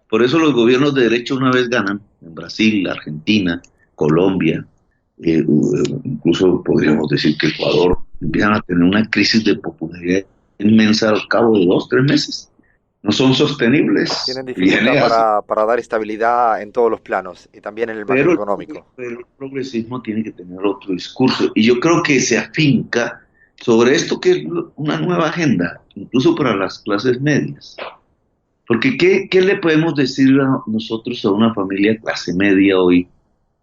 Por eso los gobiernos de derecha una vez ganan, en Brasil, Argentina, Colombia, incluso podríamos decir que Ecuador, empiezan a tener una crisis de popularidad inmensa al cabo de 2, 3 meses. No son sostenibles. Tienen dificultad para dar estabilidad en todos los planos y también en el macroeconómico. Pero el progresismo tiene que tener otro discurso, y yo creo que se afinca sobre esto, que es una nueva agenda, incluso para las clases medias. Porque ¿qué le podemos decir nosotros a una familia clase media hoy,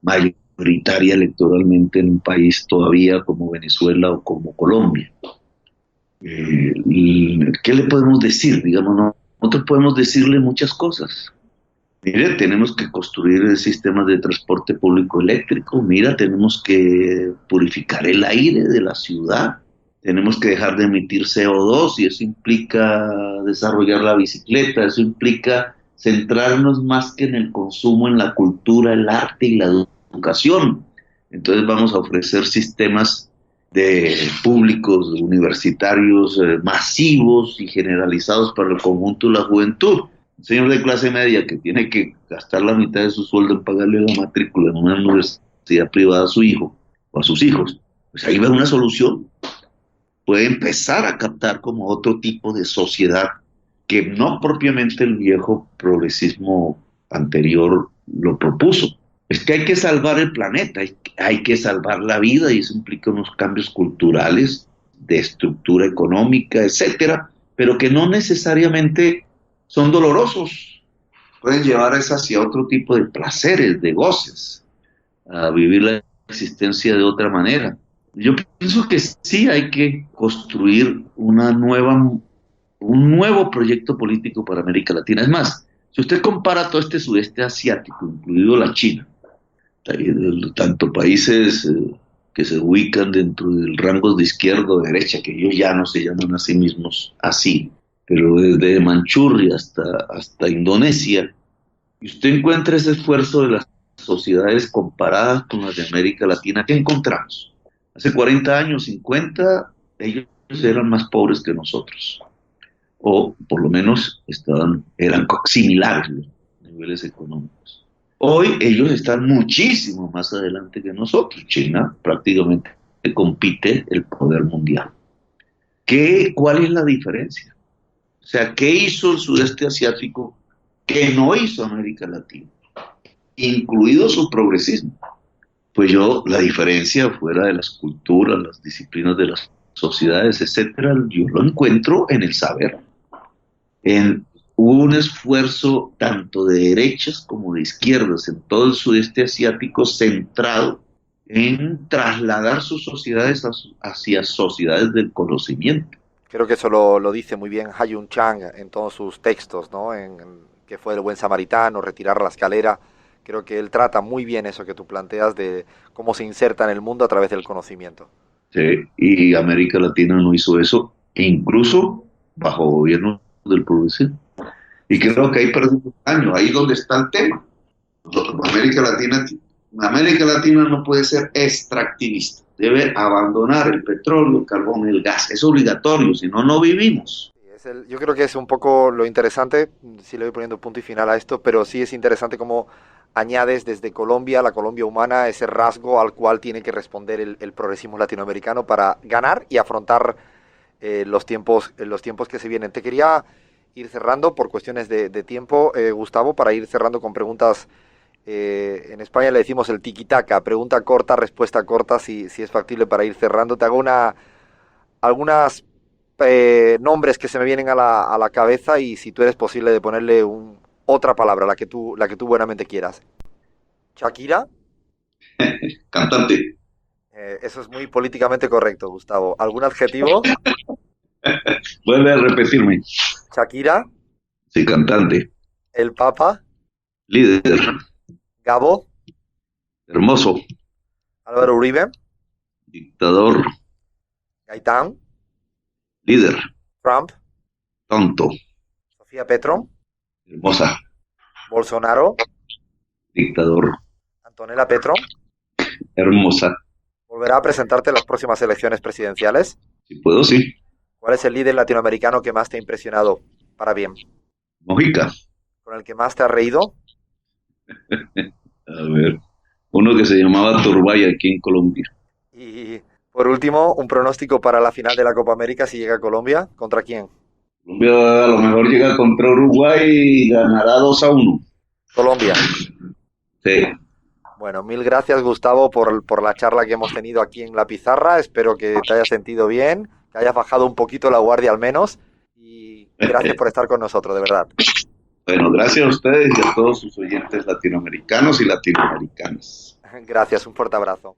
mayoritaria electoralmente en un país todavía como Venezuela o como Colombia? ¿Qué le podemos decir? Digamos, nosotros podemos decirle muchas cosas. Mire, tenemos que construir sistemas de transporte público eléctrico. Mira, tenemos que purificar el aire de la ciudad. Tenemos que dejar de emitir CO2, y eso implica desarrollar la bicicleta. Eso implica centrarnos más que en el consumo, en la cultura, el arte y la educación. Entonces vamos a ofrecer sistemas de públicos universitarios masivos y generalizados para el conjunto de la juventud. Un señor de clase media que tiene que gastar la mitad de su sueldo en pagarle la matrícula en una universidad privada a su hijo o a sus hijos, pues ahí va una solución. Puede empezar a captar como otro tipo de sociedad que no propiamente el viejo progresismo anterior lo propuso. Es que hay que salvar el planeta, hay que salvar la vida y eso implica unos cambios culturales, de estructura económica, etcétera, pero que no necesariamente son dolorosos. Pueden llevar hacia otro tipo de placeres, de goces, a vivir la existencia de otra manera. Yo pienso que sí hay que construir un nuevo proyecto político para América Latina. Es más, si usted compara todo este sudeste asiático, incluido la China, tanto países que se ubican dentro del rango de izquierda o derecha, que ellos ya no se llaman a sí mismos así, pero desde Manchuria hasta Indonesia, y usted encuentra ese esfuerzo de las sociedades comparadas con las de América Latina, ¿qué encontramos? Hace 40 años, 50, ellos eran más pobres que nosotros, o por lo menos eran similares los niveles económicos. Hoy ellos están muchísimo más adelante que nosotros. China prácticamente compite el poder mundial. ¿Cuál es la diferencia? O sea, ¿qué hizo el sudeste asiático que no hizo América Latina? Incluido su progresismo. Pues la diferencia fuera de las culturas, las disciplinas de las sociedades, etcétera, yo lo encuentro en el saber, en un esfuerzo tanto de derechas como de izquierdas en todo el sudeste asiático centrado en trasladar sus sociedades hacia sociedades del conocimiento. Creo que eso lo dice muy bien Hayun Chang en todos sus textos, ¿no? Que fue el buen samaritano, retirar la escalera. Creo que él trata muy bien eso que tú planteas de cómo se inserta en el mundo a través del conocimiento. Sí, y América Latina no hizo eso, incluso bajo gobierno del progresismo. Y Sí, creo que ahí perdimos un año, ahí es donde está el tema. América Latina no puede ser extractivista, debe abandonar el petróleo, el carbón y el gas, es obligatorio, si no, no vivimos. yo creo que es un poco lo interesante, sí le voy poniendo punto y final a esto, pero sí es interesante cómo añades desde Colombia, la Colombia humana, ese rasgo al cual tiene que responder el progresismo latinoamericano para ganar y afrontar los tiempos que se vienen. Te quería ir cerrando por cuestiones de tiempo, Gustavo, para ir cerrando con preguntas. En España le decimos el tiki-taka, pregunta corta, respuesta corta, si es factible para ir cerrando. Te hago algunas nombres que se me vienen a la cabeza y si tú eres posible de ponerle otra palabra, la que tú buenamente quieras. Shakira, Cantante, eso es muy políticamente correcto, Gustavo. ¿Algún adjetivo? vuelve a repetirme. Shakira, Sí, cantante, el Papa, líder, Gabo, hermoso, Álvaro Uribe, dictador, Gaitán, líder, Trump, tonto, Sofía Petro, hermosa, Bolsonaro, dictador, Antonella Petro. hermosa. ¿Volverá a presentarte en las próximas elecciones presidenciales? Si puedo, sí. ¿Cuál es el líder latinoamericano que más te ha impresionado para bien? Mojica, ¿Con el que más te has reído? a ver, uno que se llamaba Turbay aquí en Colombia. Y por último, un pronóstico para la final de la Copa América si llega a Colombia. ¿Contra quién? Colombia a lo mejor llega contra Uruguay y ganará 2-1. Colombia. Sí, Bueno, mil gracias Gustavo por la charla que hemos tenido aquí en la pizarra. Espero que te hayas sentido bien, que hayas bajado un poquito la guardia al menos. Y gracias por estar con nosotros, de verdad. bueno, gracias a ustedes y a todos sus oyentes latinoamericanos y latinoamericanas. Gracias, un fuerte abrazo.